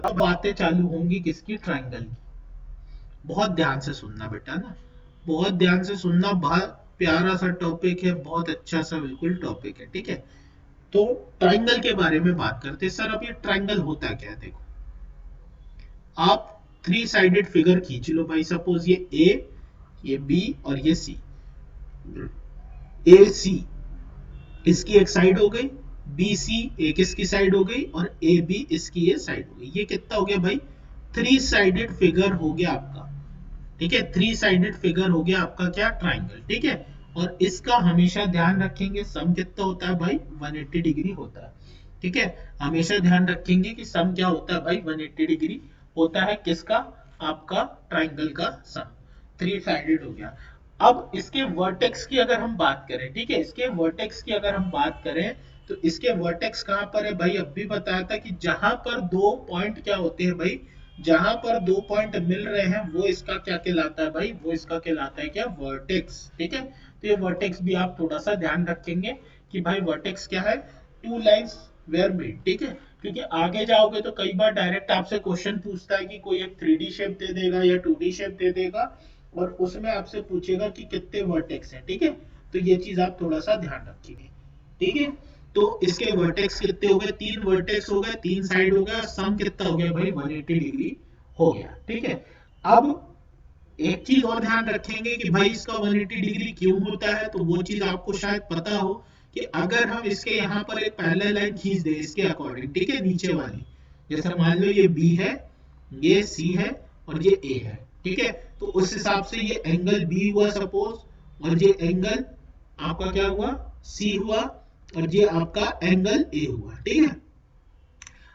अब बातें चालू होंगी किसकी, ट्रायंगल की। बहुत ध्यान से सुनना बेटा ना, बहुत ध्यान से सुनना, बहुत प्यारा सा टॉपिक है, बहुत अच्छा सा बिल्कुल टॉपिक है, ठीक है। तो ट्रायंगल के बारे में बात करते हैं। सर अब ये ट्रायंगल होता क्या है, देखो आप थ्री साइडेड फिगर खींच लो भाई, सपोज ये बी और ये सी, ए सी इसकी एक साइड हो गई, बी सी एक इसकी साइड हो गई, और ए बी इसकी ये साइड हो गई। ये कितना हो गया भाई, थ्री साइडेड फिगर हो गया आपका, ठीक है। थ्री साइडेड फिगर हो गया आपका क्या, ट्राइंगल, ठीक है। और इसका हमेशा ध्यान रखेंगे सम कितना होता है भाई, 180 डिग्री होता है, ठीक है। हमेशा ध्यान रखेंगे कि सम क्या होता है भाई, 180 डिग्री होता है, किसका, आपका ट्राइंगल का सम। थ्री साइडेड हो गया। अब इसके वर्टेक्स की अगर हम बात करें, ठीक है, इसके वर्टेक्स की अगर हम बात करें, तो इसके वर्टेक्स कहां पर है भाई, अब भी बताया था कि जहां पर दो पॉइंट क्या होते हैं भाई, जहां पर दो पॉइंट मिल रहे हैं वो इसका क्या कहलाता है भाई, वो इसका कहलाता है क्या, वर्टेक्स, ठीक है। तो ये वर्टेक्स भी आप थोड़ा सा ध्यान रखेंगे कि भाई वर्टेक्स क्या है, टू लाइंस वेयर मीट, ठीक है। क्योंकि आगे जाओगे तो कई बार डायरेक्ट आपसे क्वेश्चन पूछता है कि कोई एक 3D शेप दे देगा या 2D शेप दे देगा, और उसमें आपसे पूछेगा कि कितने वर्टेक्स हैं, ठीक है। तो ये चीज आप थोड़ा सा ध्यान रखिए, ठीक है। तो इसके वर्टेक्स कितने हो गए, तीन वर्टेक्स हो गए, तीन साइड हो गया, सम कितना हो गया भाई, 180 डिग्री हो गया, ठीक है। अब एक चीज और ध्यान रखेंगे कि भाई इसका 180 डिग्री क्यों होता है, तो वो चीज आपको शायद पता हो कि अगर हम इसके यहाँ पर एक पैरेलल लाइन खींच दे इसके अकॉर्डिंग, ठीक है, नीचे वाली, जैसे मान लो ये बी है, ये सी है, और ये ए है, ठीक है। तो उस हिसाब से ये एंगल बी हुआ सपोज, और ये एंगल आपका क्या हुआ, सी हुआ, और ये आपका एंगल ए हुआ, ठीक है।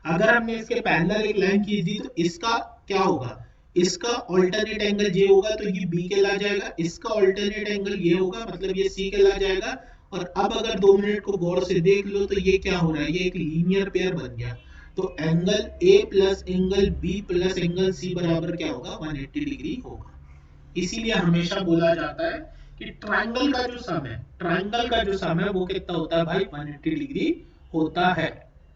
अगर हमने इसके पैरेलल एक लाइन खींच दी तो इसका क्या होगा, इसका ऑल्टरनेट एंगल ये होगा, तो ये बी कहला जाएगा, इसका ऑल्टरनेट एंगल ये होगा, मतलब ये सी कहला जाएगा। और अब अगर 2 मिनट को गौर से देख लो तो ये क्या हो रहा है, ये एक लीनियर पेयर बन गया। तो angle A plus angle B plus angle C बराबर क्या होगा, 180 डिग्री होगा। इसीलिए हमेशा बोला जाता है कि ट्रायंगल का जो सम है, ट्रायंगल का जो सम है वो कितना होता है भाई, 180 डिग्री होता है,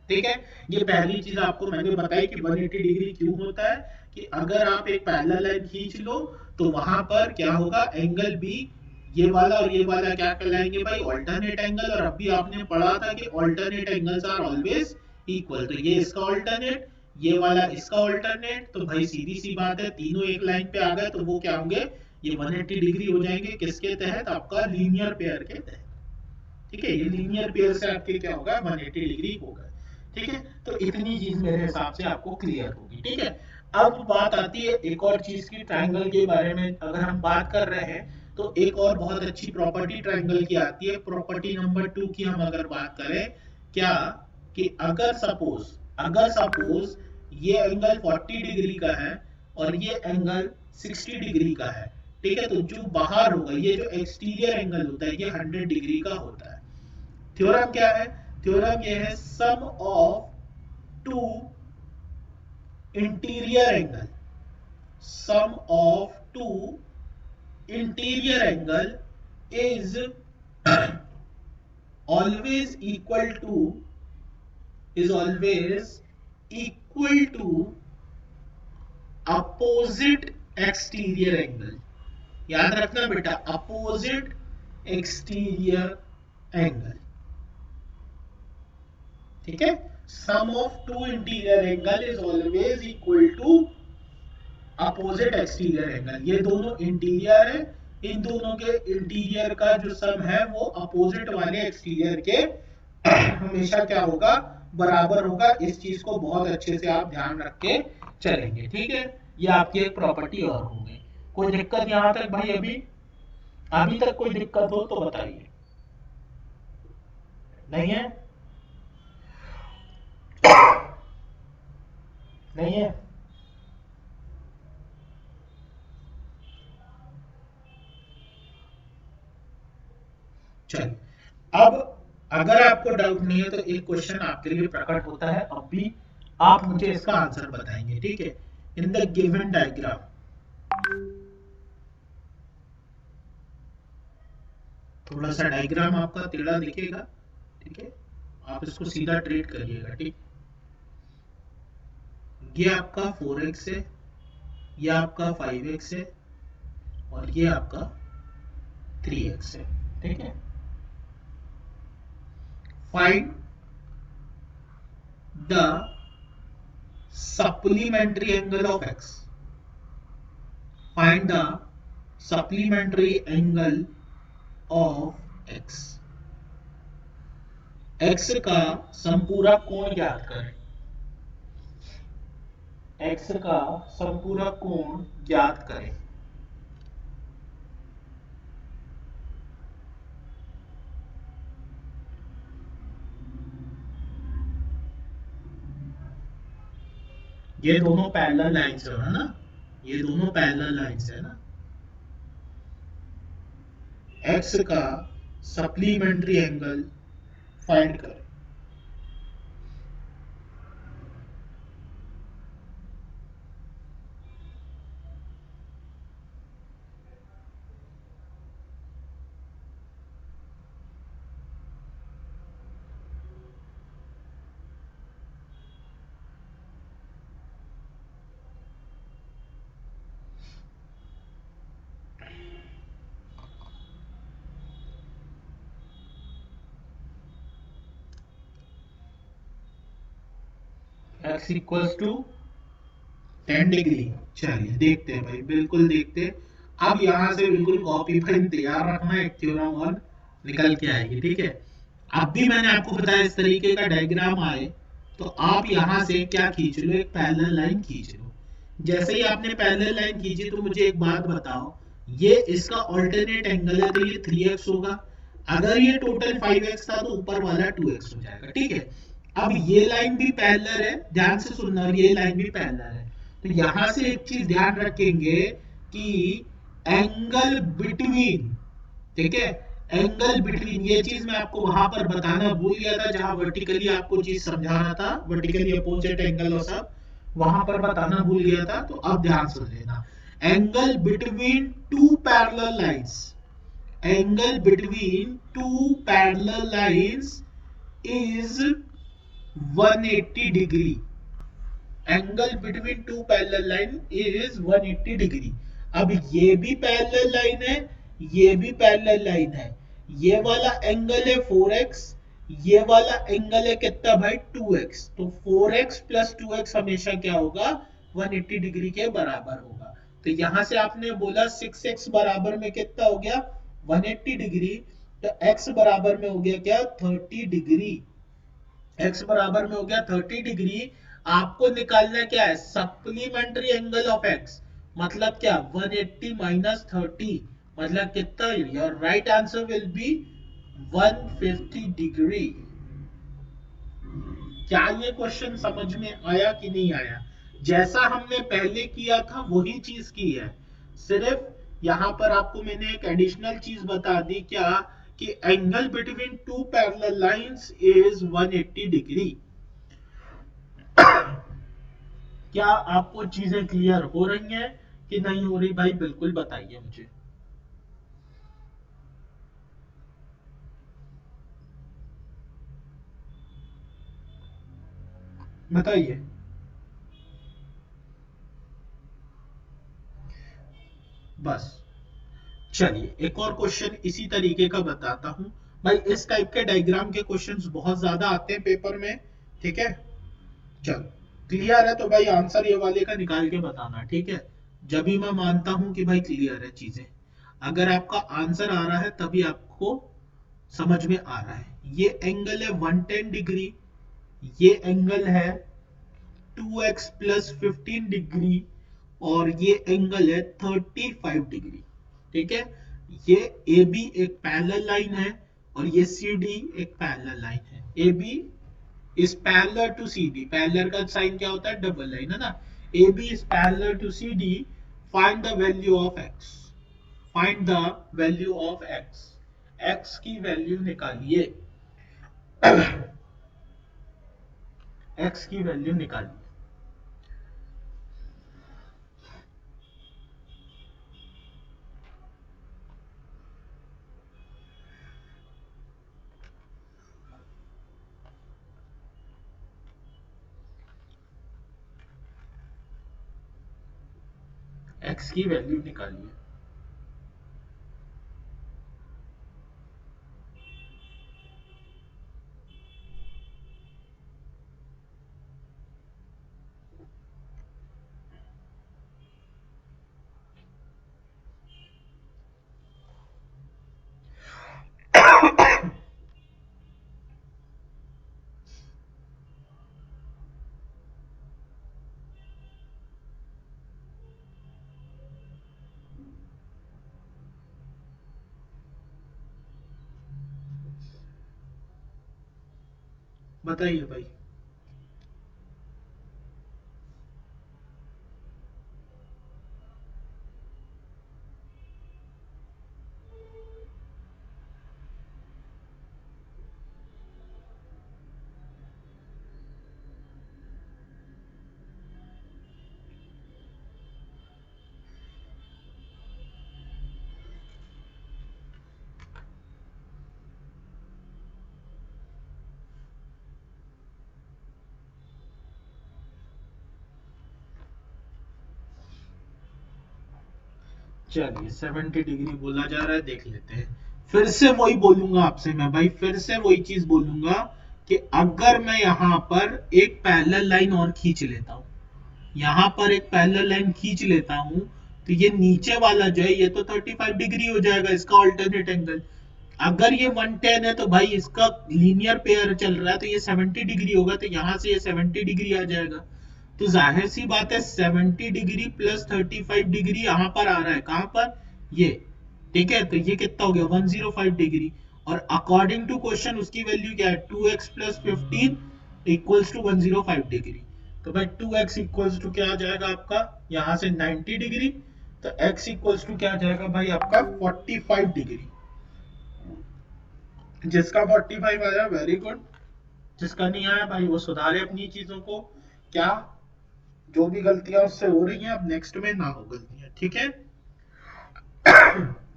ठीक है। ये पहली चीज आपको मैंने बताई कि 180 डिग्री क्यों होता है, कि अगर आप एक पैरेलल लाइन खींच लो तो वहां पर क्या होगा, एंगल बी ये वाला और ये वाला क्या कहलाएंगे भाई, ऑल्टरनेट एंगल। और अभी आपने पढ़ा था कि alternate angles are always equal, तो ये इसका ऑल्टरनेट, ये वाला इसका ऑल्टरनेट, तो भाई सीधी सी बात है तीनों एक लाइन पे आ गए तो वो क्या होंगे, ये 180 डिग्री हो जाएंगे, किसके तहत, आपका लीनियर पेयर के तहत, ठीक है। ये लीनियर पेयर से आपके क्या होगा, 180 डिग्री होगा, ठीक है। तो इतनी चीज मेरे हिसाब से आपको क्लियर होगी, ठीक है। अब बात आती है एक और चीज की, ट्रायंगल के बारे में अगर हम बात कर रहे हैं, तो एक और बहुत अच्छी प्रॉपर्टी ट्रायंगल की आती है, प्रॉपर्टी नंबर 2 की हम अगर बात करें, क्या, कि अगर सपोज ये एंगल 40 डिग्री का है और ये एंगल 60 डिग्री का है, ठीक है। तो जो बाहर होगा, ये जो एक्सटीरियर एंगल होता है ये 100 डिग्री का होता है। थ्योरम क्या है, थ्योरम ये है, sum of two interior angle, sum of two interior angle is always equal to is always equal to opposite exterior angle। याद रखना बेटा, अपोजिट एक्सटीरियर एंगल, ठीक है। Sum of two interior angle is always equal to opposite exterior angle. ये दोनों interior है, इन दोनों के इंटीरियर का जो सम है वो अपोजिट वाले एक्सटीरियर के हमेशा क्या होगा, बराबर होगा। इस चीज को बहुत अच्छे से आप ध्यान रख के चलेंगे, ठीक है। ये आपकी एक प्रॉपर्टी और हो गई। कोई दिक्कत यहां तक भाई, अभी अभी तक कोई दिक्कत हो तो बताइए, नहीं है, नहीं है, चलिए। अब अगर आपको डाउट नहीं है तो एक क्वेश्चन आपके लिए प्रकट होता है, अब भी आप मुझे इसका आंसर बताएंगे, ठीक है। इन द गिवन डायग्राम, थोड़ा सा डायग्राम आपका टेढ़ा दिखेगा, ठीक है, आप इसको सीधा ट्रेट करिएगा, ठीक। ये आपका 4x है, ये आपका 5x है और ये आपका 3x है। ठीक है, find the supplementary angle of x. Find the supplementary angle of x. x का संपूरक कोण ज्ञात करें। x का संपूरक कोण ज्ञात करें। ये दोनों पैरेलल लाइंस है ना, ये दोनों पैरेलल लाइंस है ना। x का सप्लीमेंट्री एंगल फाइंड करें। x equals to 10 degree. चलिए देखते हैं भाई, बिल्कुल देखते हैं। अब यहां से बिल्कुल कॉपी पेन तैयार रखना, एक थ्योरम और निकल के आएगी। ठीक है, अब भी मैंने आपको बताया इस तरीके का डायग्राम आए तो आप यहां से क्या खींच लो, एक पैरेलल लाइन खींच लो। जैसे ही आपने पैरेलल लाइन खींची तो मुझे एक बात बताओ, ये इसका ऑल्टरनेट एंगल है तो ये 3x होगा। अगर ये टोटल 5x था तो ऊपर वाला 2x हो जाएगा। ठीक है, अब ये लाइन भी पैरेलल है, ध्यान से सुनना, और ये लाइन भी पैरेलल है। तो यहां से एक चीज ध्यान रखेंगे कि एंगल बिटवीन, ठीक है, एंगल बिटवीन, ये चीज मैं आपको वहां पर बताना भूल गया था जहां वर्टिकली आपको चीज समझा रहा था, वर्टिकली अपोजिट एंगल और सब वहां पर बताना भूल गया था। तो अब ध्यान सुन लेना, angle between two parallel lines, angle between two parallel lines is 180 degree. Angle between two parallel line is 180 degree. अब ये भी पैरेलल लाइन है, ये भी पैरेलल लाइन है। ये वाला एंगल है 4x, ये वाला एंगल है कितना भाई 2x। तो 4x प्लस 2x हमेशा क्या होगा, 180 डिग्री के बराबर होगा। तो यहां से आपने बोला 6x बराबर में कितना हो गया 180 डिग्री, तो x बराबर में हो गया क्या 30 डिग्री। x बराबर में हो गया 30 डिग्री। आपको निकालना क्या है, सप्लीमेंट्री एंगल ऑफ x, मतलब क्या 180 माइनस 30, मतलब कितना, your right answer will be 150 degree. क्या ये क्वेश्चन समझ में आया कि नहीं आया? जैसा हमने पहले किया था वही चीज की है, सिर्फ यहां पर आपको मैंने एक एडिशनल चीज बता दी, क्या कि angle between two parallel lines is 180 degree. क्या आपको चीजें क्लियर हो रही हैं कि नहीं हो रही भाई, बिल्कुल बताइए मुझे, बताइए। बस, चलिए एक और क्वेश्चन इसी तरीके का बताता हूं। भाई इस टाइप के डायग्राम के क्वेश्चंस बहुत ज्यादा आते हैं पेपर में। ठीक है, चलो क्लियर है तो भाई आंसर ये वाले का निकाल के बताना। ठीक है, जब भी मैं मानता हूं कि भाई क्लियर है चीजें, अगर आपका आंसर आ रहा है तभी आपको समझ में आ रहा है। ये एंगल है 110 डिग्री, ये एंगल है 2x प्लस 15 डिग्री, और ये एंगल है 35 डिग्री। ठीक है, ये ए बी एक पैरेलल लाइन है और ये सी डी एक पैरेलल लाइन है। A B is parallel to C D, parallel का साइन क्या होता है, डबल लाइन है ना। A B is parallel to C D. Find the value of x, find the value of x, x की value निकालिए। X की value निकालिए। एक्स की वैल्यू निकालिए। बताइए भाई। चलिए 70 डिग्री बोला जा रहा है, देख लेते हैं। फिर से वही बोलूंगा आपसे मैं भाई, फिर से वही चीज बोलूंगा कि अगर मैं यहाँ पर एक पैरेलल लाइन और खींच लेता हूँ, यहाँ पर एक पैरेलल लाइन खींच लेता हूँ, तो ये नीचे वाला जो है ये तो 35 डिग्री हो जाएगा, इसका ऑल्टरनेट एंगल। अगर ये 110 है तो भाई इसका लीनियर पेयर चल रहा है, तो ये 70 डिग्री होगा, तो यहाँ से ये 70 डिग्री आ जाएगा। तो जाहिर सी बात है 70 डिग्री प्लस 35 डिग्री यहाँ पर आ रहा है, कहां पर, ये। ठीक है, तो ये कितना हो गया 105 डिग्री। और अकॉर्डिंग टू क्वेश्चन उसकी वैल्यू क्या है, 2x plus 15 equals to 105 degree. तो भाई 2x इक्वल्स टू क्या आ जाएगा आपका, यहाँ से 90 डिग्री। तो x इक्वल्स टू क्या आ जाएगा भाई आपका 45 डिग्री। जिसका 45 आया वेरी गुड, जिसका नहीं आया भाई वो सुधारे अपनी चीजों को। क्या, जो भी गलतियां उससे हो रही हैं अब नेक्स्ट में ना हो गलतियां, ठीक है।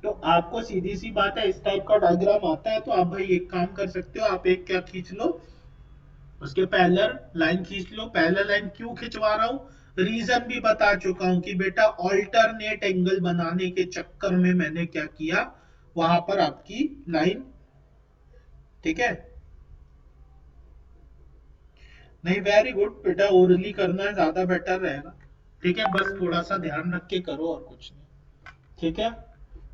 तो आपको सीधी सी बात है, इस टाइप का डायग्राम आता है तो आप भाई एक काम कर सकते हो, आप एक क्या खींच लो, उसके पैरेलल लाइन खींच लो। पैरेलल लाइन क्यों खिंचवा रहा हूं, रीजन भी बता चुका हूं कि बेटा ऑल्टरनेट एंगल बनाने के चक्कर में मैंने क्या किया, वहां पर आपकी लाइन, ठीक है। नहीं वेरी गुड बेटा, ओरली करना ज्यादा बेटर रहेगा। ठीक है, बस थोड़ा सा ध्यान रख के करो और कुछ नहीं। ठीक है,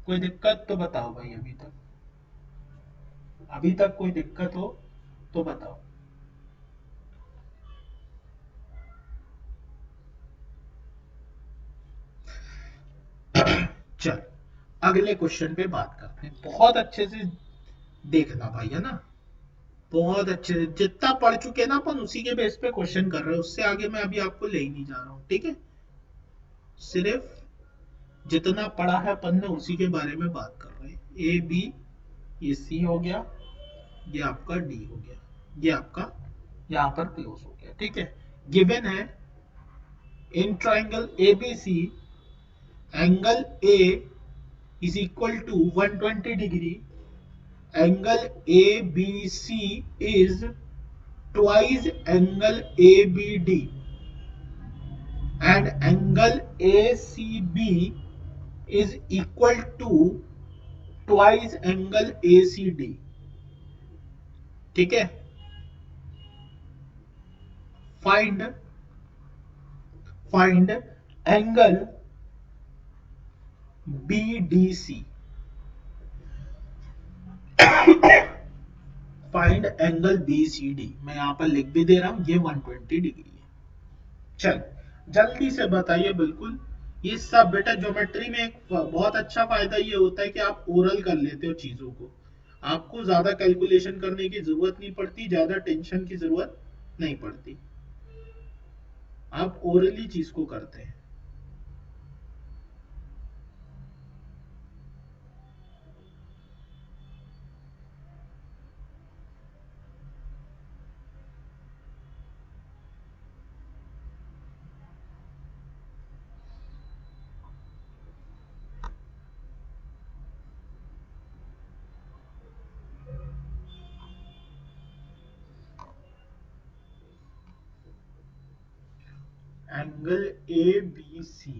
कोई दिक्कत तो बताओ भाई, अभी तक, अभी तक कोई दिक्कत हो तो बताओ। चल अगले क्वेश्चन पे बात करते हैं, बहुत अच्छे से देखना भाई, है ना। बहुत अच्छे से जितना पढ़ चुके ना अपन उसी के बेस पे क्वेश्चन कर रहे हैं, उससे आगे मैं अभी आपको ले ही नहीं जा रहा हूँ, ठीक है। सिर्फ जितना पढ़ा है अपन ने उसी के बारे में बात कर रहे हैं। ए बी, ये सी हो गया, ये आपका डी हो गया, ये आपका यहाँ पर क्लोज हो गया, ठीक है। गिवन है in triangle ABC angle A is equal to 120 degree, angle ABC is twice angle ABD, and angle ACB is equal to twice angle ACD। ठीक है, find find angle BDC, find angle BCD। मैं यहां पर लिख भी दे रहा हूं, ये 120 डिग्री है। चल जल्दी से बताइए, बिल्कुल। ये सब बेटा ज्योमेट्री में एक बहुत अच्छा फायदा ये होता है कि आप ओरल कर लेते हो चीजों को, आपको ज्यादा कैलकुलेशन करने की जरूरत नहीं पड़ती, ज्यादा टेंशन की जरूरत नहीं पड़ती, आप ओरली चीज को करते हैं। एंगल ए बी सी,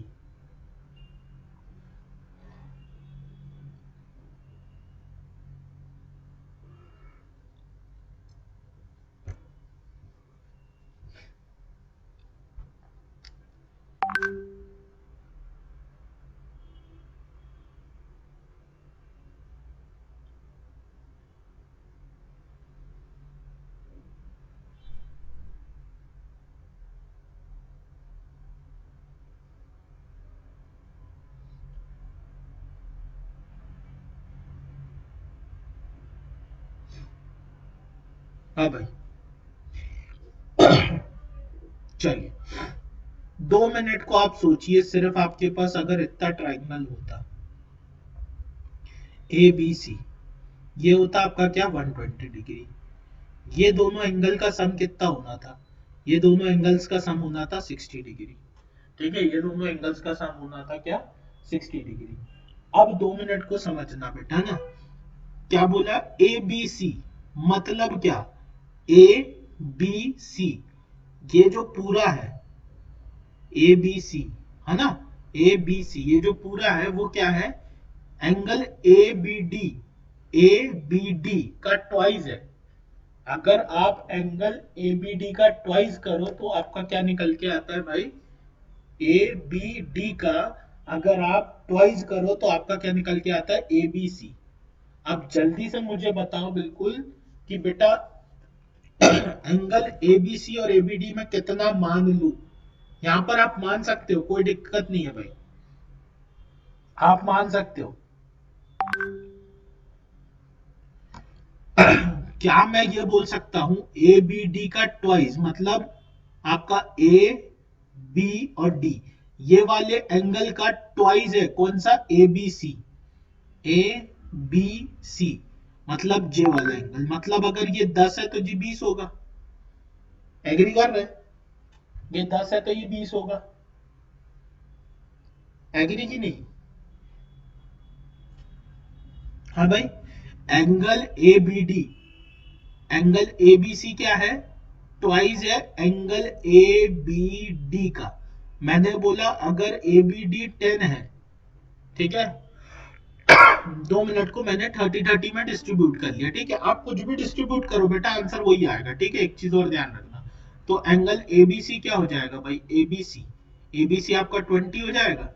हाँ भाई चलिए 2 मिनट को आप सोचिए, सिर्फ आपके पास अगर इतना ट्राइंगल होता ए बी सी, ये होता आपका क्या 120 डिग्री। ये दोनों एंगल का सम कितना होना था, ये दोनों एंगल्स का सम होना था 60 डिग्री। ठीक है, ये दोनों एंगल्स का सम होना था क्या 60 डिग्री। अब 2 मिनट को समझना बेटा ना, क्या बोला ए बी सी, मतलब क्या ए बी सी, ये जो पूरा है ए बी सी, है ना, ए बी सी ये जो पूरा है वो क्या है, angle A B D, A B D का ट्वाइस है। अगर आप एंगल ए बी डी का ट्वाइस करो तो आपका क्या निकल के आता है भाई, ए बी डी का अगर आप ट्वाइस करो तो आपका क्या निकल के आता है ए बी सी। अब जल्दी से मुझे बताओ बिल्कुल कि बेटा एंगल ए बी सी और ए बी डी में कितना मान लू। यहां पर आप मान सकते हो, कोई दिक्कत नहीं है भाई, आप मान सकते हो। क्या मैं ये बोल सकता हूं ए बी डी का ट्वाइस, मतलब आपका ए बी और डी ये वाले एंगल का ट्वाइस है कौन सा, ए बी सी, ए बी सी मतलब जे वाला एंगल, मतलब अगर ये 10 है तो जी 20 होगा। एग्री कर रहे, ये 10 है तो ये 20 होगा। एग्री की नहीं, हाँ भाई, angle A B D, angle A B C क्या है, ट्वाइस है एंगल ए बी डी का। मैंने बोला अगर ए बी डी 10 है, ठीक है, 2 मिनट को मैंने 30-30 में डिस्ट्रीब्यूट कर लिया। ठीक है, आप कुछ भी डिस्ट्रीब्यूट करो बेटा आंसर वही आएगा। ठीक है, एक चीज और ध्यान रखना, तो एंगल एबीसी क्या हो जाएगा भाई, एबीसी, एबीसी आपका 20 हो जाएगा।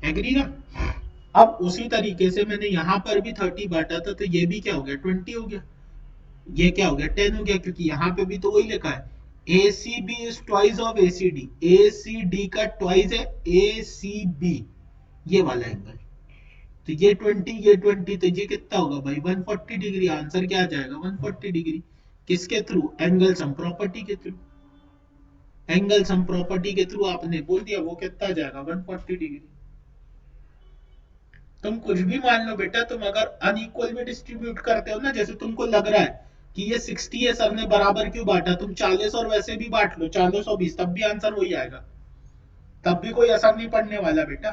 एग्री ना। अब उसी तरीके से मैंने यहां पर भी 30 बांटा था, तो ये भी क्या हो गया 20 हो गया, ये क्या हो गया 10 हो गया, क्योंकि यहाँ पे भी तो वही लिखा है A C B is twice of A C D, A C D का ट्वाइस है ए सी बी, ये वाला एंगल। तो ये 20 ये 20, तो ये कितना होगा भाई 140 डिग्री। आंसर क्या आ जाएगा 140 डिग्री। किसके थ्रू, एंगल सम प्रॉपर्टी के थ्रू, एंगल सम प्रॉपर्टी के थ्रू आपने बोल दिया वो कितना आ जाएगा 140 डिग्री। तुम कुछ भी मान लो बेटा, तुम अगर अनइक्वल में डिस्ट्रीब्यूट करते हो ना, जैसे तुमको लग रहा है कि ये 60 है सर ने बराबर क्यों बांटा, तुम 40 और वैसे भी बांट लो 40 और 20, तब भी आंसर वही आएगा, तब भी कोई असर नहीं पड़ने वाला बेटा।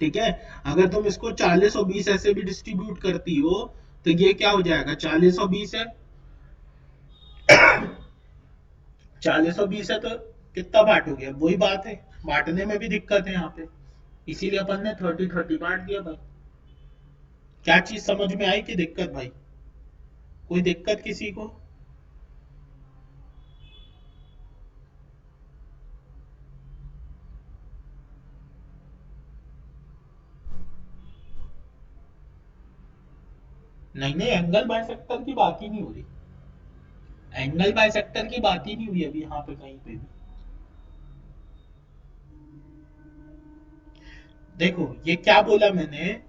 ठीक है, अगर तुम इसको 40 और 20 ऐसे भी डिस्ट्रीब्यूट करती हो तो ये क्या हो जाएगा 40 और 20 है 40 और 20 है तो कितना बांटोगे, अब वही बात है, बांटने में भी दिक्कत है यहाँ पे, इसीलिए अपन ने 30-30 बांट दिया भाई। क्या चीज समझ में आई कि दिक्कत भाई, कोई दिक्कत किसी को। नहीं नहीं, एंगल बाइसेक्टर की बात ही नहीं हो रही, एंगल बाइसेक्टर की बात ही नहीं हुई अभी यहाँ पे कहीं पे भी। देखो ये क्या बोला मैंने,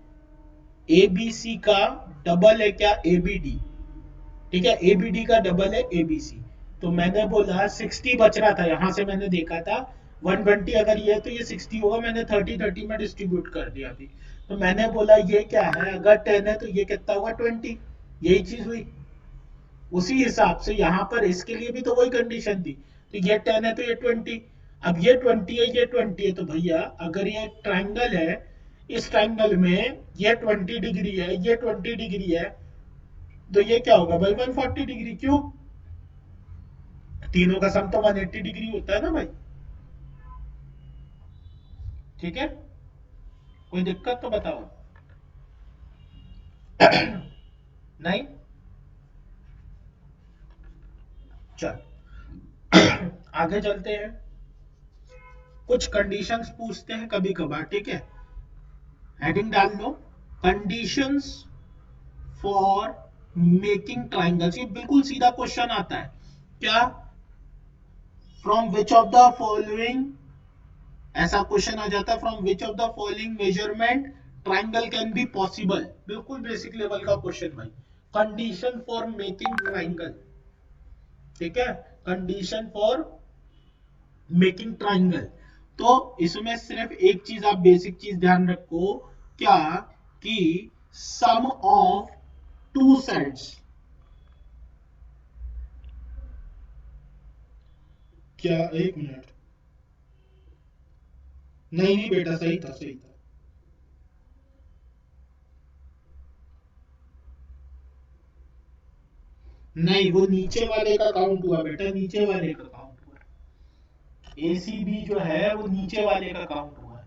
ए बी सी का डबल है क्या ए बी डी, ठीक है, ए बी डी का डबल है ए बी सी। तो मैंने बोला 60 बच रहा था, यहां से मैंने देखा था 120 अगर ये है तो ये 60 होगा, मैंने 30-30 में डिस्ट्रीब्यूट कर दिया अभी। तो मैंने बोला ये क्या है, अगर 10 है तो ये कितना होगा 20, यही चीज हुई। उसी हिसाब से यहाँ पर इसके लिए भी तो वही कंडीशन थी, तो ये 10 है तो ये 20, अब ये 20 है ये 20 है, तो भैया अगर ये ट्राइंगल है, इस ट्राइंगल में ये 20 डिग्री है ये 20 डिग्री है, तो ये क्या होगा भाई 140 डिग्री। क्यों, तीनों का सम तो 180 डिग्री होता है ना भाई। ठीक है, कोई दिक्कत तो बताओ। नहीं, चल आगे चलते हैं, कुछ कंडीशंस पूछते हैं कभी कभार। ठीक है, हेडिंग डाल दो, कंडीशंस फॉर मेकिंग ट्राइंगल्स। ये बिल्कुल सीधा क्वेश्चन आता है क्या, from which of the following, ऐसा क्वेश्चन आ जाता है, from which of the following measurement triangle can be possible. बिल्कुल बेसिक लेवल का क्वेश्चन भाई, कंडीशन फॉर मेकिंग ट्राइंगल, ठीक है, कंडीशन फॉर मेकिंग ट्राइंगल। तो इसमें सिर्फ एक चीज आप बेसिक चीज ध्यान रखो, क्या, कि सम ऑफ टू साइड्स, क्या, एक मिनट, नहीं नहीं बेटा, सही था सही था। नहीं, वो नीचे वाले का काउंट हुआ बेटा, नीचे वाले का काउंट हुआ। एसीबी जो है वो नीचे वाले का काउंट हुआ है।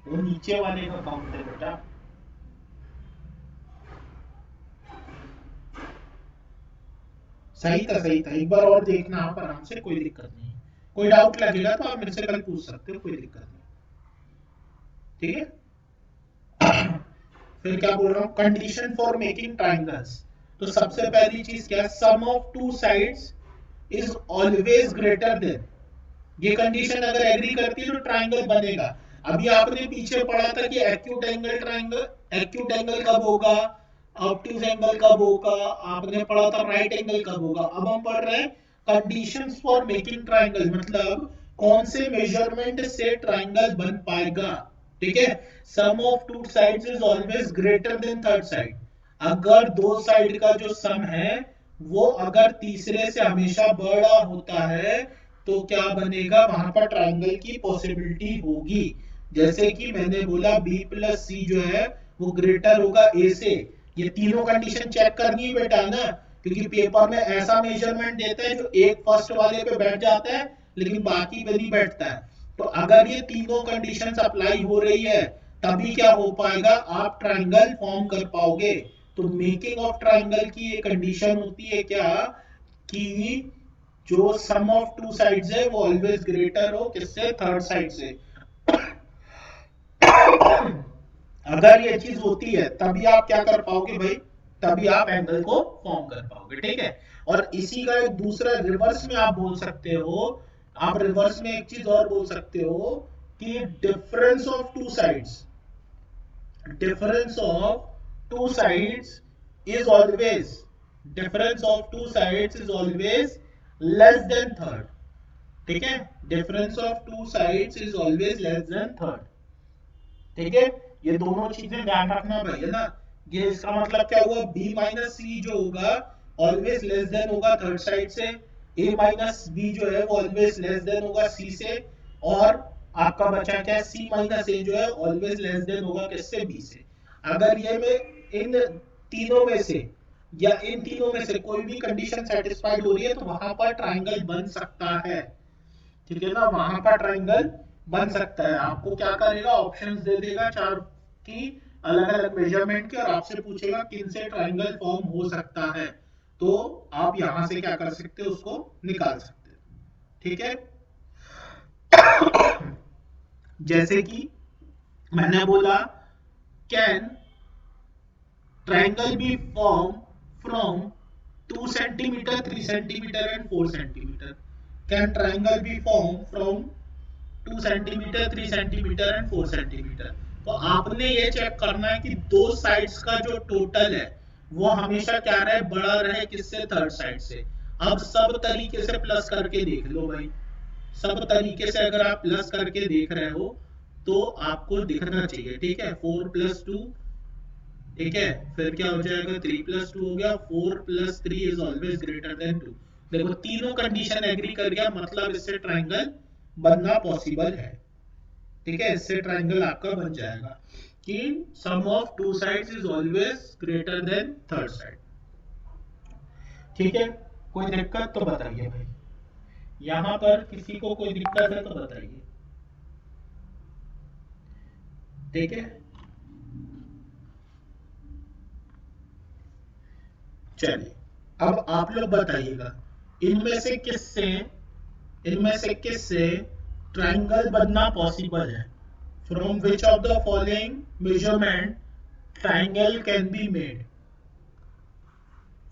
वो नीचे वाले का काउंट है बेटा। सही था, एक बार और देखना आप आराम से, कोई दिक्कत नहीं। कोई डाउट लगेगा तो आप मेरे से कल पूछ सकते हो, कोई दिक्कत नहीं, ठीक है। फिर क्या बोल रहा हूँ, कंडीशन फॉर मेकिंग ट्राइंगल्स। तो सबसे पहली चीज क्या, sum of two sides is always greater than, ये कंडीशन अगर एग्री करती है तो ट्राइंगल बनेगा। अभी आपने पीछे पढ़ा था कि acute angle triangle, acute angle कब होगा, ऑब्ट्यूज एंगल कब होगा, आपने पढ़ा था राइट एंगल कब होगा। अब हम पढ़ रहे हैं कंडीशंस फॉर मेकिंग ट्राइंगल, मतलब कौन से मेजरमेंट से ट्राइंगल बन पाएगा, ठीक है। Sum of two sides is always greater than third side, अगर दो साइड का जो सम है वो अगर तीसरे से हमेशा बड़ा होता है तो क्या बनेगा, वहां पर ट्राइंगल की पॉसिबिलिटी होगी। जैसे कि मैंने बोला बी प्लस सी जो है वो ग्रेटर होगा ए से। ये तीनों कंडीशन चेक करनी है बेटा ना, क्योंकि पेपर में ऐसा मेजरमेंट देता है जो एक फर्स्ट वाले पे बैठ जाता है लेकिन बाकी पे नहीं बैठता है। तो अगर ये तीनों कंडीशन अप्लाई हो रही है तभी क्या हो पाएगा, आप ट्राइंगल फॉर्म कर पाओगे। तो मेकिंग ऑफ ट्राइंगल की ये कंडीशन होती है क्या, कि जो सम ऑफ टू साइड्स है वो ऑलवेज ग्रेटर हो किससे, थर्ड साइड से। अगर ये चीज होती है तभी आप क्या कर पाओगे भाई, तभी आप एंगल को फॉर्म कर पाओगे, ठीक है। और इसी का एक दूसरा रिवर्स में आप बोल सकते हो, आप रिवर्स में एक चीज और बोल सकते हो कि difference of two sides, difference of two sides is always, difference of two sides is always less than third, ठीक है, difference of two sides is always less than third, ठीक है। ये दोनों चीजें ध्यान रखना भाई, है ना। ये इसका मतलब क्या हुआ, b माइनस सी जो होगा ऑलवेज लेस देन होगा थर्ड साइड से, a माइनस बी जो है वो ऑलवेज लेस देन होगा c से, और आपका बचा क्या, c माइनस a जो है ऑलवेज लेस देन होगा किससे, b से। अगर ये में इन तीनों में से या इन तीनों में से कोई भी कंडीशन सेटिस्फाइड हो रही है तो वहां पर ट्राइंगल बन सकता है, ठीक है ना, वहां पर ट्राइंगल बन सकता है। आपको क्या करेगा, ऑप्शंस दे देगा चार की, अलग अलग मेजरमेंट के, और आपसे पूछेगा किन से ट्राइंगल फॉर्म हो सकता है, तो आप यहां से क्या कर सकते हो, उसको निकाल सकते हो, ठीक है। जैसे कि मैंने बोला, can triangle be formed from 2 centimeter, 3 centimeter and 4 centimeter? Can triangle be formed from 2 centimeter, 3 centimeter and 4 centimeter? तो आपने ये चेक करना है कि दो साइड्स का जो टोटल है वो हमेशा क्या रहे, बड़ा रहे किससे, थर्ड साइड से। अब सब तरीके से प्लस करके देख लो भाई, सब तरीके से अगर आप प्लस करके देख रहे हो तो आपको दिखना चाहिए, ठीक है। 4 + 2, ठीक है, फिर क्या हो जाएगा, 3 + 2 हो गया, 4 + 3 इज ऑलवेज ग्रेटर देन 2। देखो तीनों कंडीशन एग्री कर गया, मतलब इससे ट्राइंगल बनना पॉसिबल है, ठीक है, इससे ट्राइंगल आपका बन जाएगा कि sum of two sides is always greater than third side, ठीक है। कोई दिक्कत तो बताइए भाई, यहाँ पर किसी को कोई दिक्कत है तो बताइए, ठीक है। चलिए, अब आप लोग बताइएगा, इनमें से किससे, इनमें से किससे ट्राइंगल बनना पॉसिबल है, from which of the following measurement triangle can be made,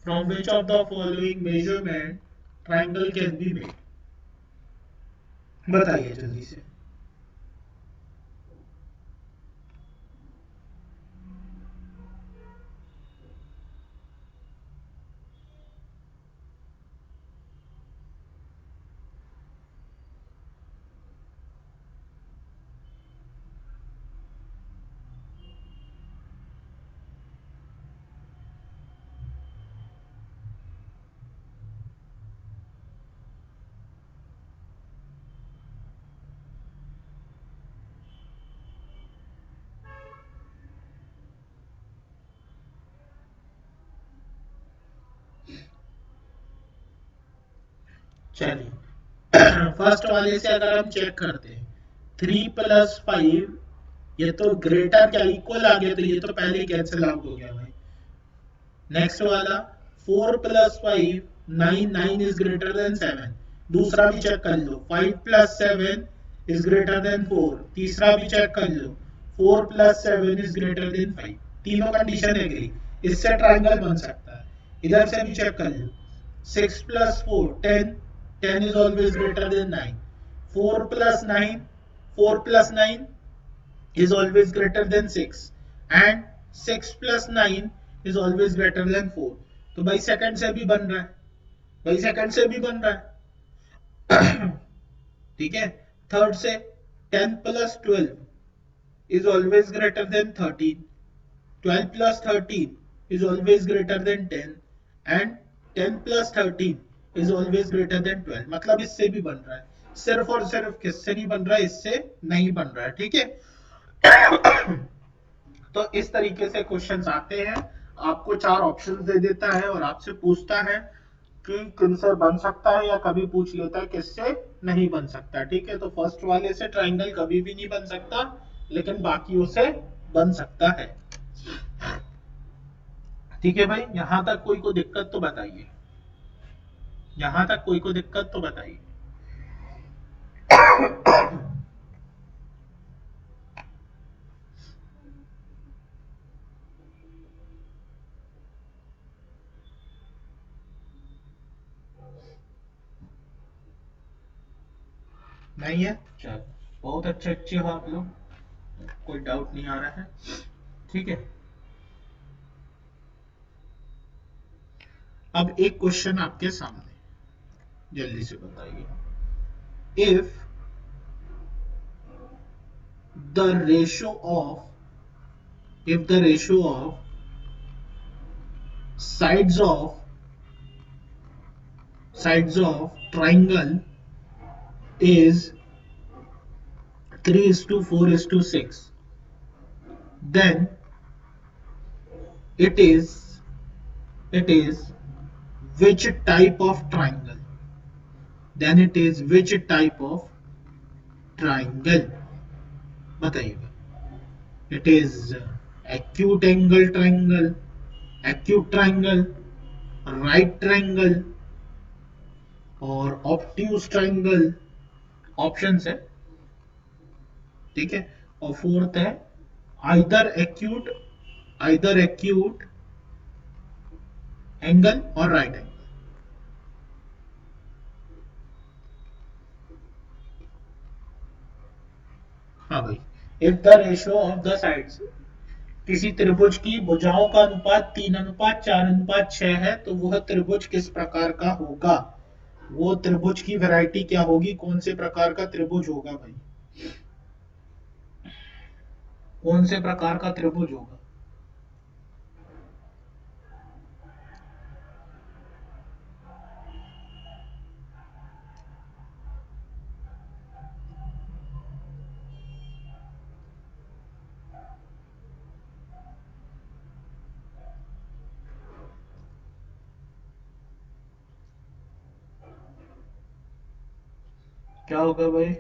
from which of the following measurement triangle can be made. बताइए जल्दी से। चलिए फर्स्ट वाले से अगर हम चेक करते हैं, 3 + 5, ये तो ग्रेटर क्या इक्वल आ गया, तो ये तो पहले ही कैंसिल आउट हो गया भाई। नेक्स्ट वाला 4 + 5, 9, 9 इज ग्रेटर देन 7, दूसरा भी चेक कर लो। 5 + 7 इज ग्रेटर देन 4, तीसरा भी चेक कर लो। 4 + 7 इज ग्रेटर देन 5, तीनों कंडीशन एग्री, इससे ट्राइंगल बन सकता है। इधर से भी चेक कर लो। 6 + 4, 10, 10 is always greater than 9. 4 + 9, 4 + 9 is always greater than 6, and 6 + 9 is always greater than 4. तो भाई सेकंड से भी बन रहा है, भाई सेकंड से भी बन रहा है। ठीक है। थर्ड से 10 + 12 is always greater than 13, 12 + 13 is always greater than 10, and 10 + 13 is always greater than 12। मतलब इससे भी बन रहा है, सिर्फ और सिर्फ किससे नहीं बन रहा है, इससे नहीं बन रहा है। ठीक है। तो इस तरीके से क्वेश्चंस आते हैं, आपको 4 ऑप्शंस दे देता है और आपसे पूछता है कि किनसे बन सकता है, या कभी पूछ लेता है किससे नहीं बन सकता। ठीक है। तो फर्स्ट वाले से ट्राइंगल कभी भी नहीं बन सकता, लेकिन बाकियों से बन सकता है। ठीक है भाई, यहां तक कोई को दिक्कत तो बताइए, यहां तक कोई को दिक्कत तो बताइए। नहीं है, चल बहुत अच्छे अच्छे हो आप लोग, कोई डाउट नहीं आ रहा है। ठीक है। अब एक क्वेश्चन आपके सामने, जल्दी से बताइए। If the ratio of if the ratio of sides of triangle is 3:4:6, then it is which type of triangle, then it is which type of triangle, बताइएगा। it is acute angle triangle, acute triangle, right triangle और obtuse triangle, options है। ठीक है। और fourth है either acute angle और right angle. हाँ भाई, if the ratio of the sides, किसी त्रिभुज की भुजाओं का अनुपात 3:4:6 है, तो वह त्रिभुज किस प्रकार का होगा, वो त्रिभुज की वैरायटी क्या होगी, कौन से प्रकार का त्रिभुज होगा भाई, कौन से प्रकार का त्रिभुज होगा। क्या होगा भाई।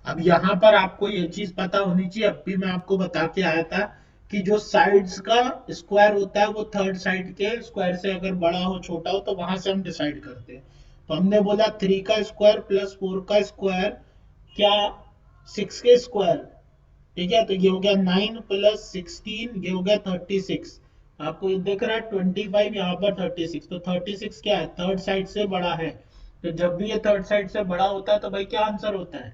अब यहाँ पर आपको ये चीज पता होनी चाहिए, अब भी मैं आपको बता के आया था कि जो साइड्स का स्क्वायर होता है वो थर्ड साइड के स्क्वायर से अगर बड़ा हो छोटा हो तो वहां से हम डिसाइड करते हैं। तो हमने बोला 3 का स्क्वायर प्लस 4 का स्क्वायर क्या 6 के स्क्वायर। ठीक है। तो ये हो गया 9 + 16, ये हो गया 36। आपको ये दिख रहा है 25, यहाँ पर 36, तो 36 क्या है, थर्ड साइड से बड़ा है। तो जब भी ये थर्ड साइड से बड़ा होता है तो भाई क्या आंसर होता है,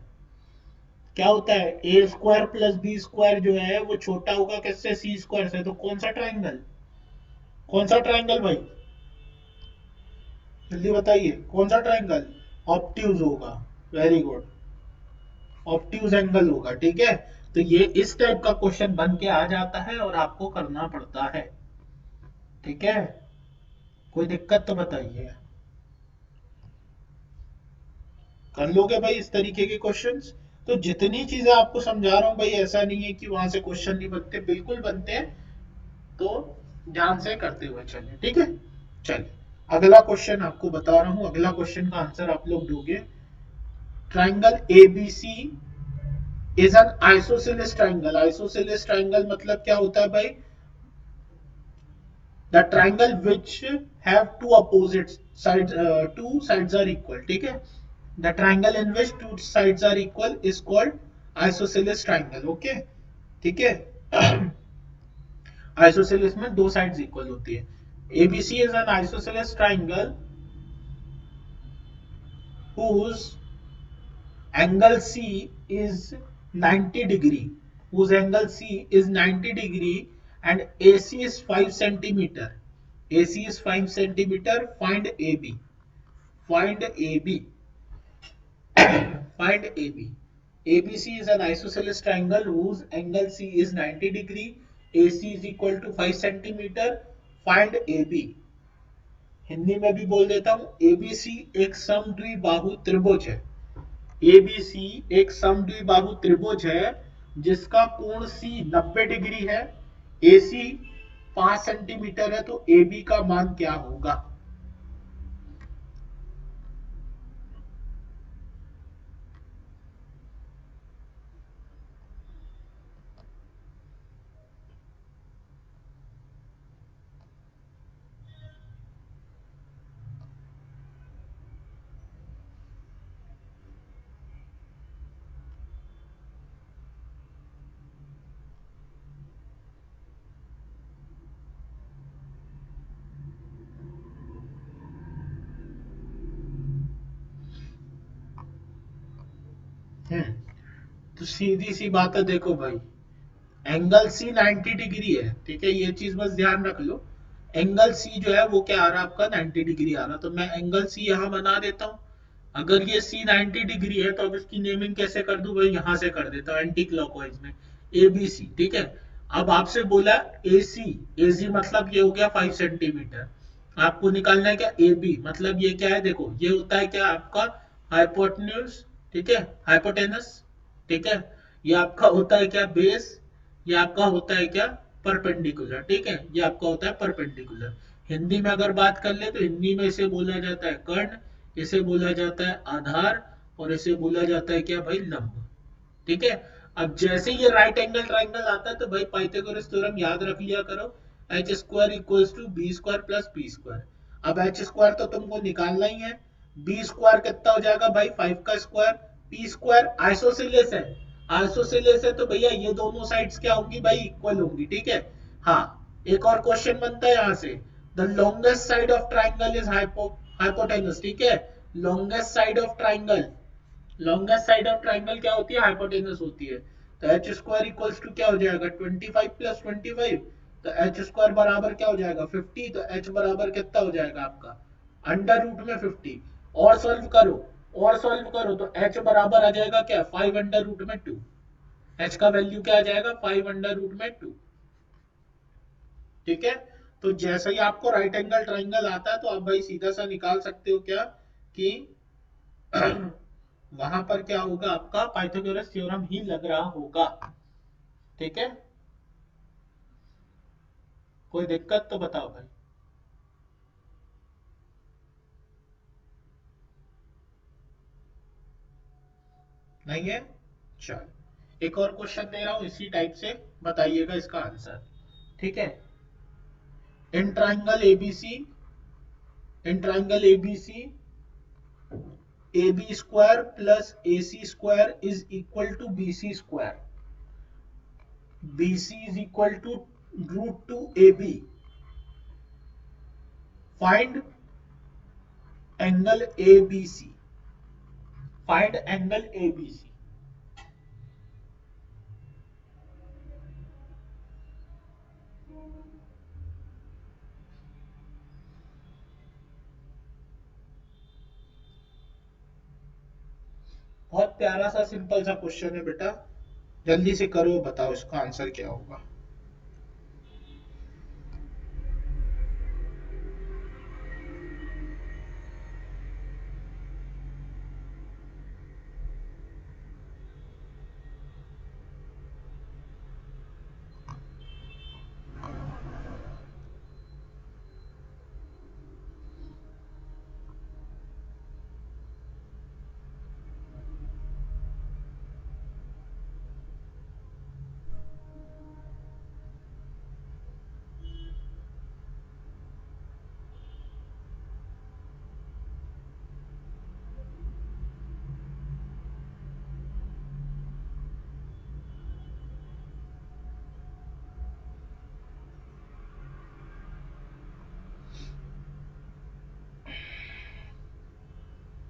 क्या होता है, ए स्क्वायर प्लस बी स्क्वायर जो है वो छोटा होगा किससे, सी स्क्वायर से। तो कौन सा ट्राइंगल, कौन सा ट्राइंगल भाई, जल्दी बताइए कौन सा ट्राइंगल, ऑप्ट्यूज होगा। वेरी गुड, ऑप्ट्यूज एंगल होगा, ठीक है। तो ये इस टाइप का क्वेश्चन बन के आ जाता है और आपको करना पड़ता है, ठीक है। कोई दिक्कत तो बताइए, कर लोगे भाई इस तरीके के क्वेश्चंस। तो जितनी चीजें आपको समझा रहा हूं भाई, ऐसा नहीं है कि वहां से क्वेश्चन नहीं बनते, बिल्कुल बनते हैं। तो ध्यान से करते हुए चलिए, ठीक है। चलिए अगला क्वेश्चन आपको बता रहा हूं, अगला क्वेश्चन का आंसर आप लोग दोगे। Triangle ABC is an isosceles triangle. Isosceles triangle मतलब क्या होता है भाई, the triangle which have two opposite side, two sides are equal, ठीक है। The triangle in which two sides are equal is called isosceles triangle, okay, ठीक है। Isosceles में दो साइड्स इक्वल होती है। ABC is an isosceles triangle whose angle C is 90 degree, whose angle C is 90 degree and AC is 5 centimeter. AC is 5 centimeter. Find AB. Find AB. Find AB. ABC is an isosceles triangle whose angle C is 90 degree. AC is equal to 5 centimeter. Find AB. Hindi में भी बोल देता हूं, ABC एक समद्विबाहु त्रिभुज है। ABC एक समद्विबाहु त्रिभुज है जिसका कोण सी 90 डिग्री है, एसी 5 सेंटीमीटर है। तो एबी का मान क्या होगा। तो सीधी सी बात है, देखो भाई, एंगल सी 90 डिग्री है, ठीक है, ये चीज बस ध्यान रख लो। एंगल सी जो है वो क्या आ रहा है आपका, 90 डिग्री आ रहा। तो मैं एंगल सी यहां बना देता हूं। अगर ये सी 90 डिग्री है तो अब इसकी नेमिंग कैसे कर दूं भाई, यहां से कर देता हूं एंटी क्लॉकवाइज में, ए बी सी, ठीक है। अब आपसे बोला ए सी, ए सी मतलब ये हो गया 5 सेंटीमीटर। आपको निकालना है क्या, ए बी मतलब ये क्या है, देखो ये होता है क्या आपका हाइपोटेन्यूज, ठीक है, हाइपोटेनस, ठीक है। ये आपका होता है क्या, बेस। ये आपका होता है क्या, परपेंडिकुलर, ठीक है, ये आपका होता है परपेंडिकुलर। हिंदी में अगर बात कर ले तो हिंदी में इसे बोला जाता है कर्ण, इसे बोला जाता है आधार, और इसे बोला जाता है क्या भाई, लंब, ठीक है। अब जैसे ये राइट एंगल ट्राइंगल आता है तो भाई पाइथागोरस थ्योरम याद रख लिया करो, H square equals to B square plus P square. अब एच स्क्वायर तो तुमको निकालना ही है, बी स्क्वायर कितना हो जाएगा भाई, 5 का स्क्वायर, पी स्क्वायर आइसोसेलेस है, आइसोसेलेस है तो भैया ये दोनों साइड्स क्या होंगी भाई, इक्वल होंगी, ठीक है। हाँ, एक और क्वेश्चन बनता है यहाँ से, the longest side of triangle is hypotenuse, ठीक है। Longest side of triangle, longest side of triangle क्या होती है, हाइपोटेनस होती है। तो एच स्क्वायर इक्वल्स टू क्या हो जाएगा, 25 प्लस 25। तो एच स्क्वायर बराबर क्या हो जाएगा, 50। तो एच बराबर कितना हो जाएगा आपका, अंडर रूट में 50। और सॉल्व करो, और सॉल्व करो तो एच बराबर आ जाएगा क्या, 5 अंडर रूट में 2। एच का वैल्यू क्या आ जाएगा, 5 अंडर रूट में 2, ठीक है। तो जैसे ही आपको राइट एंगल ट्राइंगल आता है तो आप भाई सीधा सा निकाल सकते हो क्या, कि वहां पर क्या होगा आपका, पाइथागोरस थ्योरम ही लग रहा होगा, ठीक है। कोई दिक्कत तो बताओ भाई। नहीं है, चल एक और क्वेश्चन दे रहा हूं इसी टाइप से, बताइएगा इसका आंसर, ठीक है। In triangle ABC, in triangle ABC A B square plus A C square is equal to B C square, B C is equal to root two A B. Find angle A B C, find angle A B C. बहुत प्यारा सा simple सा question है बेटा, जल्दी से करो, बताओ इसका आंसर क्या होगा।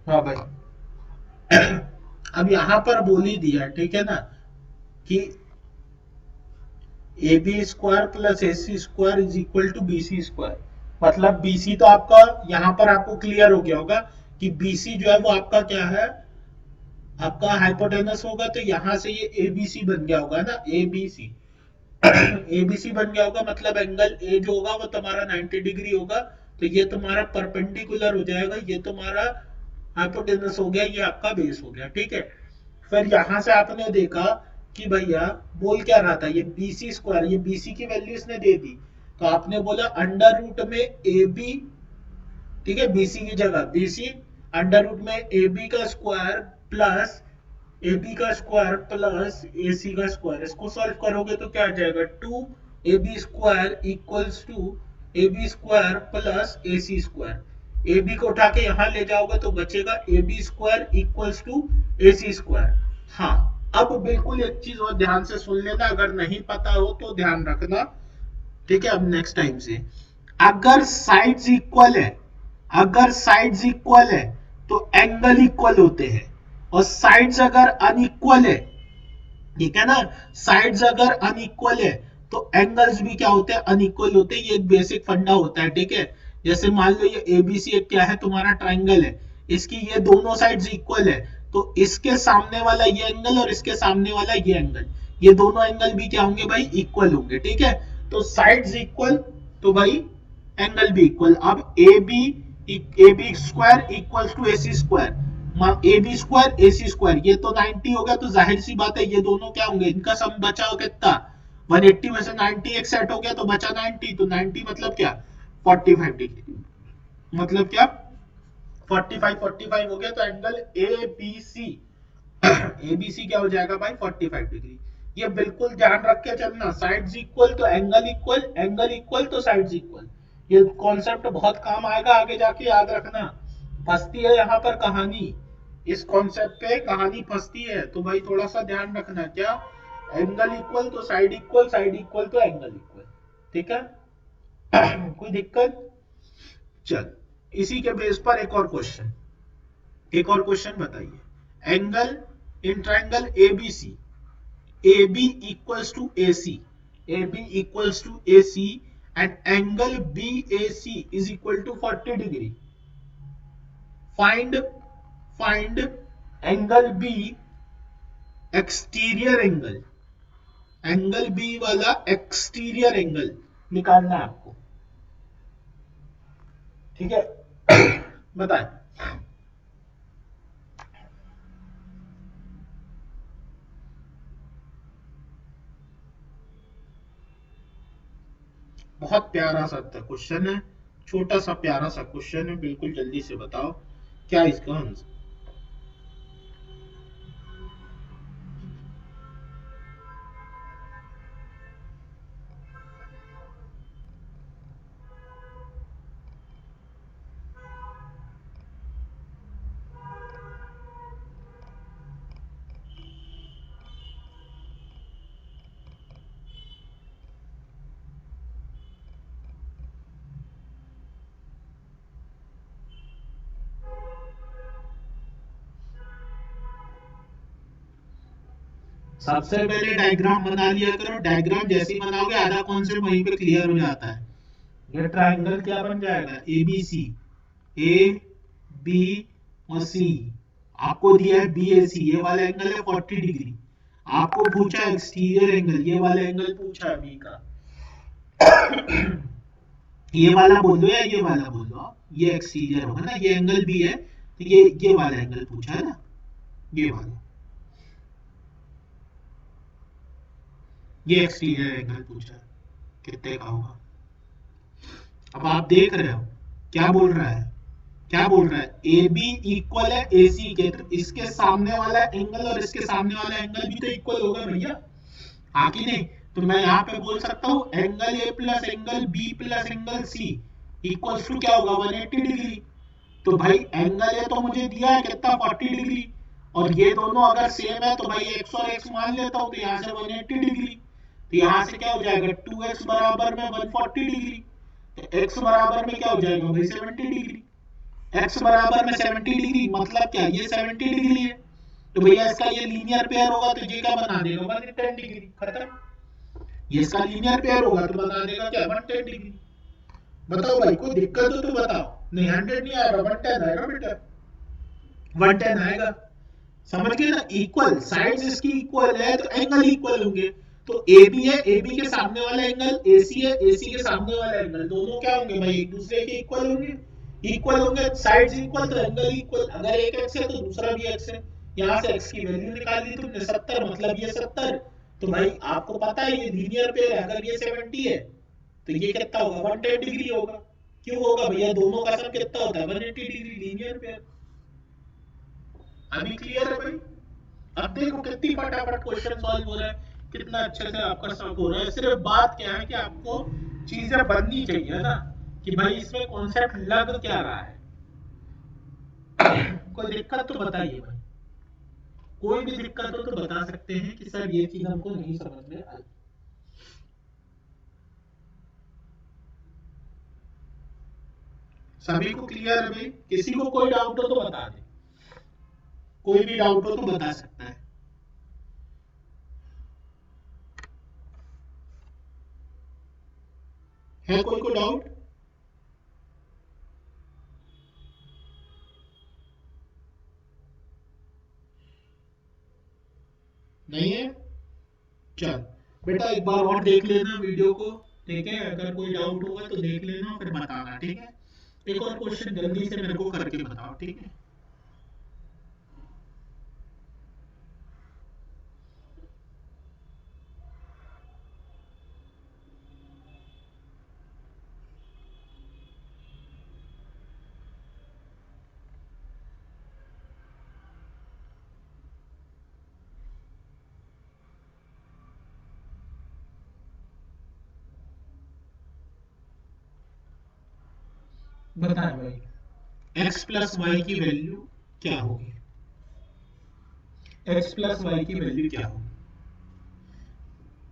हाँ भाई, अब यहां पर बोल ही दिया, ठीक है ना, कि A B square plus A C square is equal to B C square. मतलब बी सी तो आपका यहां पर आपको क्लियर हो गया होगा कि बी सी जो है वो आपका क्या है, आपका हाइपोटेनस होगा, तो यहां से ये ए बी सी बन गया होगा ना, A B C. A B सी बन गया होगा, मतलब एंगल ए जो होगा वो तुम्हारा 90 डिग्री होगा, तो ये तुम्हारा परपेंडिकुलर हो जाएगा, ये तुम्हारा हाइपोटेनस हो गया, ये आपका बेस हो गया, ठीक है। फिर यहां से आपने देखा कि भैया बोल क्या रहा था, ये बी सी स्क्वायर, ये बी सी की वैल्यू इसने दे दी, तो आपने बोला अंडर रूट में ए बी, ठीक है, बीसी की जगह बीसी, अंडर रूट में ए बी का स्क्वायर प्लस ए बी का स्क्वायर प्लस ए सी का स्क्वायर, इसको सॉल्व करोगे तो क्या आ जाएगा, two A B square equals to A B square plus A C square. A B को उठा के यहां ले जाओगे तो बचेगा A B square equals to A C square. हाँ, अब बिल्कुल एक चीज और ध्यान से सुन लेना, अगर नहीं पता हो तो ध्यान रखना, ठीक है। अब नेक्स्ट टाइम से अगर साइड्स इक्वल है, अगर साइड्स इक्वल है तो एंगल इक्वल होते हैं, और साइड्स अगर अनइक्वल है, ठीक है ना, साइड्स अगर अनइक्वल है तो एंगल्स भी क्या होते हैं, अनइक्वल होते हैं। ये एक बेसिक फंडा होता है, ठीक है। जैसे मान लो ये एबीसी एक क्या है, तुम्हारा ट्राइंगल है, इसकी ये दोनों साइड्स इक्वल है, तो इसके सामने वाला ये एंगल और इसके सामने वाला ये एंगल, ये दोनों एंगल भी क्या होंगे भाई, इक्वल होंगे, ठीक है। तो साइड्स इक्वल तो भाई एंगल भी इक्वल। अब A B square equal to A C square, A B square A C square, ये तो 90 हो गया, तो जाहिर सी बात है ये दोनों क्या होंगे, इनका सम बचा हो कितना, 180 में से 90 एक सेट हो गया तो बचा 90, तो 90 मतलब क्या, 45 डिग्री, मतलब क्या 45 हो गया, तो angle A B C, ABC क्या हो जाएगा भाई, 45 डिग्री। ये बिल्कुल ध्यान रख के चलना, साइड्स इक्वल तो एंगल इक्वल, एंगल इक्वल तो साइड्स इक्वल, ये कॉन्सेप्ट बहुत काम आएगा आगे जाके, याद रखना। फंसती है यहाँ पर कहानी, इस कॉन्सेप्ट पे कहानी फंसती है, तो भाई थोड़ा सा ध्यान रखना, क्या एंगल इक्वल तो साइड इक्वल, साइड इक्वल तो एंगल इक्वल, ठीक है। कोई दिक्कत, चल इसी के बेस पर एक और क्वेश्चन, एक और क्वेश्चन बताइए। Angle in triangle ABC, AB equals to AC, AB equals to AC, and angle BAC is equal to 40 degree. Find angle B, exterior angle, angle B वाला एक्सटीरियर एंगल निकालना है आपको, ठीक है। बताएं। बहुत प्यारा सा क्वेश्चन है, छोटा सा प्यारा सा क्वेश्चन है, बिल्कुल जल्दी से बताओ क्या इसका आंसर। सबसे पहले डायग्राम बना लिया करो, डायग्राम जैसे ही बनाओगे आधा कॉन्सेप्ट वहीं पे क्लियर हो जाता है। ये ट्रायंगल क्या बन जाएगा, ए बी सी, ए बी और सी। आपको दिया है बी ए सी, ये वाला एंगल है 40 डिग्री। आपको पूछा एक्सटीरियर एंगल, ये वाला एंगल पूछा है बी का। ये वाला बोल दो या ये वाला बोल दो आप, ये एक्सटीरियर होगा ना, ये एंगल बी है तो ये वाला एंगल पूछा है ना, ये वाला, ये एक्सटीरियर एंगल पूछा है, कितने का होगा। अब आप देख रहे हो क्या बोल रहा है, क्या बोल रहा है, ए बी इक्वल है ए सी के, तो इसके सामने वाला एंगल और इसके सामने वाला एंगल भी तो इक्वल होगा भैया, हाँ कि नहीं। तो मैं यहाँ पे बोल सकता हूँ angle A plus angle B plus angle C equals to क्या होगा, 180 डिग्री। तो भाई एंगल ए तो मुझे दिया है कितना, 40 डिग्री, और ये दोनों अगर सेम है तो भाई एक्स और एक्स मान लेता हूँ, तो यहाँ से 180 डिग्री, तो यहाँ से क्या हो जाएगा 2x बराबर में 140 डिग्री, तो x बराबर में क्या हो जाएगा भाई 70 डिग्री। x बराबर में 70 डिग्री मतलब क्या, ये 70 डिग्री है, तो भैया इसका ये लीनियर पेयर होगा तो ये क्या बना देगा 110 डिग्री, खत्म। ये इसका लीनियर पेयर होगा तो बना देगा क्या 110 डिग्री। बताओ भाई कोई दिक्कत हो तो बताओ, नहीं 100 नहीं आएगा 110 आएगा बेटा, 110 आएगा। समझ गए ना, इक्वल साइड्स इसकी इक्वल है तो एंगल इक्वल होंगे। तो ए बी है, ए बी के सामने वाला एंगल ए सी है, ए सी के सामने वाला एंगल, दोनों क्या होंगे भाई एक दूसरे के इक्वल होंगे, इक्वल होंगे, साइड्स इक्वल तो एंगल इक्वल। अगर एक एक्स है तो दूसरा भी एक्स है, यहाँ से एक्स की वैल्यू निकाल दी तुमने 70, मतलब ये 70, तो भाई आपको पता है ये लीनियर पेयर है, अगर ये 70 है तो ये कितना होगा 110 डिग्री होगा। क्यों होगा भैया, दोनों का सम कितना होता है 180 डिग्री, लीनियर पेयर। अभी क्लियर है भाई। अब देखो कितनी फटाफट क्वेश्चन सॉल्व हो रहा है, कितना अच्छे से आपका सॉल्व हो रहा है। सिर्फ बात क्या है कि आपको चीजें बननी चाहिए ना, कि भाई इसमें कॉन्सेप्ट लग क्या रहा है। कोई दिक्कत तो बताइए भाई, कोई भी दिक्कत हो तो बता सकते हैं कि सर ये चीज हमको नहीं समझ में आई। सभी को क्लियर है भाई, किसी को कोई डाउट हो तो बता दे, कोई भी डाउट हो तो बता सकता है कोई को डाउट नहीं है। चल बेटा एक बार और देख लेना वीडियो को, ठीक है, अगर कोई डाउट होगा तो देख लेना फिर बताना, ठीक है। एक और क्वेश्चन जल्दी से मेरे को करके बताओ, ठीक है। बताए भाई x प्लस वाई की वैल्यू क्या होगी, x प्लस वाई की वैल्यू क्या होगी,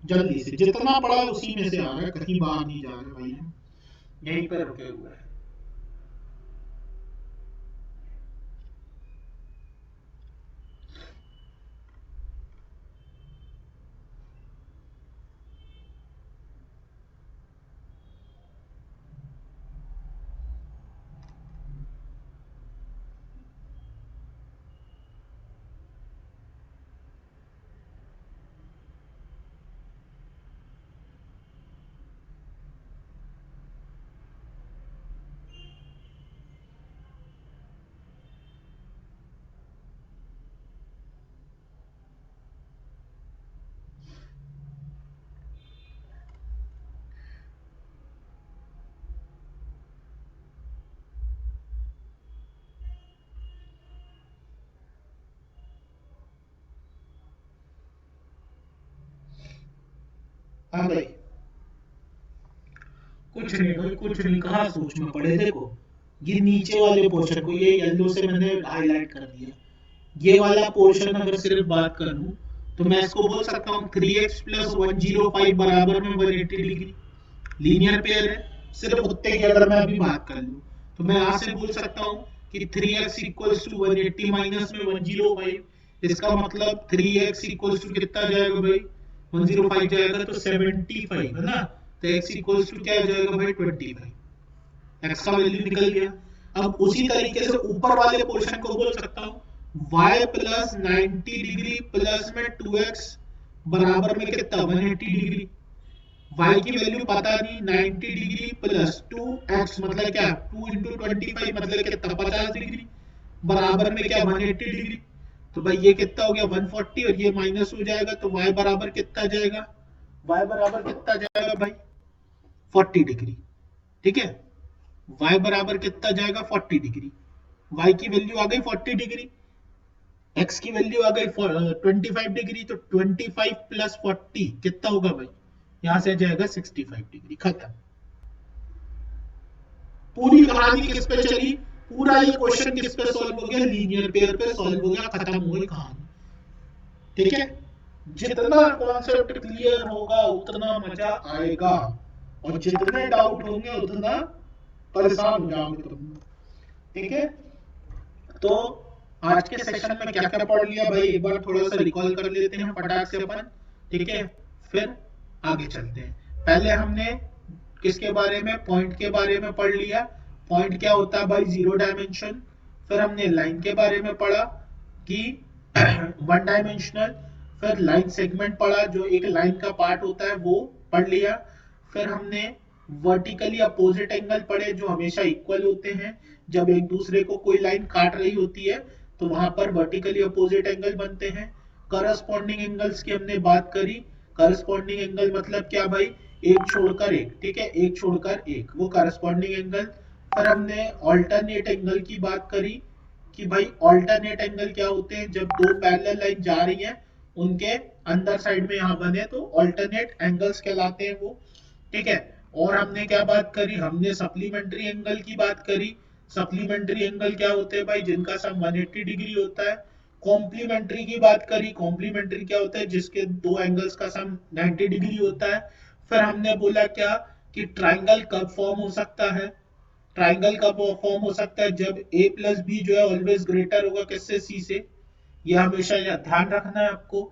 जल्दी से, जितना पड़ा है उसी में से आ रहा है, कहीं बाहर नहीं जा रहे भाई, हम यहीं पर रुके हुए हैं। हाँ भाई, कुछ नहीं भाई, कुछ नहीं, कहा सोच में पड़े, देखो ये नीचे वाले पोर्शन को ये येलो से मैंने हाईलाइट कर दिया, ये वाला पोर्शन अगर सिर्फ बात कर लूं तो मैं इसको बोल सकता हूँ 3x प्लस 105 बराबर में 180 डिग्री, लीनियर पेयर है। सिर्फ उत्ते की अगर मैं अभी बात कर लूं तो मैं यहाँ से बोल सकता हूँ कि 3x इक्वल्स टू 180 माइनस में 105, इसका मतलब 3x इक्वल्स टू कितना जाएगा भाई, 105 जाएगा तो 75 है ना, तो x इक्वल्स टू क्या जाएगा भाई 25, x का वैल्यू निकल गया। अब उसी तरीके से ऊपर वाले पोर्शन को बोल सकता हूँ y प्लस 90 डिग्री प्लस में 2x बराबर में कितना 180 डिग्री, y की वैल्यू पता नहीं, 90 डिग्री प्लस 2x मतलब क्या 2 इंटू 25 मतलब कितना 50 डिग्री बराबर में क्या 180 डिग्री। तो भाई ये कितना हो गया 140 और ये माइनस हो जाएगा तो y बराबर कितना जाएगा, y बराबर कितना जाएगा भाई 40 डिग्री। ठीक है, y बराबर कितना जाएगा 40 डिग्री, y की वैल्यू आ गई 40 डिग्री, x की वैल्यू आ गई 25 डिग्री, तो 25 प्लस 40 कितना होगा भाई, यहां से जाएगा 65 डिग्री। खत्म, पूरी कहानी किस पे चली, पूरा ये क्वेश्चन किस पे सॉल्व हो गया, लीनियर पेयर पे सॉल्व हो गया, खत्म हो गई कहानी। ठीक है, जितना कॉन्सेप्ट क्लियर होगा उतना मजा आएगा और जितने डाउट होंगे उतना परेशान हो जाओगे तुम। ठीक है, तो आज के सेशन में क्या क्या पढ़ लिया भाई, एक बार थोड़ा सा रिकॉल कर लेते हैं फटाक से अपन। ठीक है, फिर आगे चलते हैं। पहले हमने किसके बारे में, पॉइंट के बारे में पढ़ लिया, पॉइंट क्या होता है भाई जीरो डायमेंशन। फिर हमने लाइन के बारे में पढ़ा कि वन डायमेंशनल, फिर लाइन सेगमेंट पढ़ा जो एक लाइन का पार्ट होता है वो पढ़ लिया। फिर हमने वर्टिकली अपोजिट एंगल पढ़े जो हमेशा इक्वल होते हैं, जब एक दूसरे को कोई लाइन काट रही होती है तो वहां पर वर्टिकली अपोजिट एंगल बनते हैं। करस्पॉन्डिंग एंगल्स की हमने बात करी, करस्पॉन्डिंग एंगल मतलब क्या भाई, एक छोड़कर एक, ठीक है, एक छोड़कर एक, वो करस्पॉन्डिंग एंगल। फिर हमने ऑल्टरनेट एंगल की बात करी कि भाई ऑल्टरनेट एंगल क्या होते हैं, जब दो पैरेलल लाइन जा रही हैं उनके अंदर साइड में यहाँ बने तो ऑल्टरनेट एंगल्स कहलाते हैं वो। ठीक है, और हमने क्या बात करी, हमने सप्लीमेंट्री एंगल की बात करी। सप्लीमेंट्री एंगल क्या होते हैं भाई, जिनका सम 180 डिग्री होता है। कॉम्प्लीमेंट्री की बात करी, कॉम्प्लीमेंट्री क्या होता है, जिसके दो एंगल्स का सम 90 डिग्री होता है। फिर हमने बोला क्या कि ट्राइंगल कब फॉर्म हो सकता है, ट्राइंगल कब फॉर्म हो सकता है, जब a प्लस बी जो है ऑलवेज ग्रेटर होगा किससे, c से, ये हमेशा यह ध्यान रखना है आपको।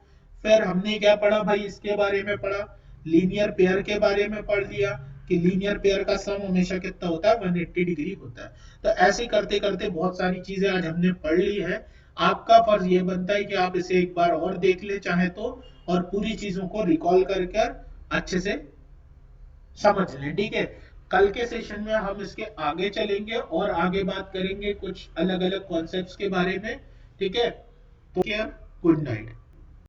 फिर हमने क्या पढ़ा भाई, इसके बारे में पढ़ा, लीनियर पेयर के बारे में पढ़ लिया कि लीनियर पेयर का सम हमेशा कितना होता है 180 डिग्री होता है। तो ऐसे करते करते बहुत सारी चीजें आज हमने पढ़ ली है। आपका फर्ज ये बनता है कि आप इसे एक बार और देख ले चाहे तो, और पूरी चीजों को रिकॉल करके अच्छे से समझ लें। ठीक है, कल के सेशन में हम इसके आगे चलेंगे और आगे बात करेंगे कुछ अलग अलग कॉन्सेप्ट्स के बारे में। ठीक है, तो गुड नाइट।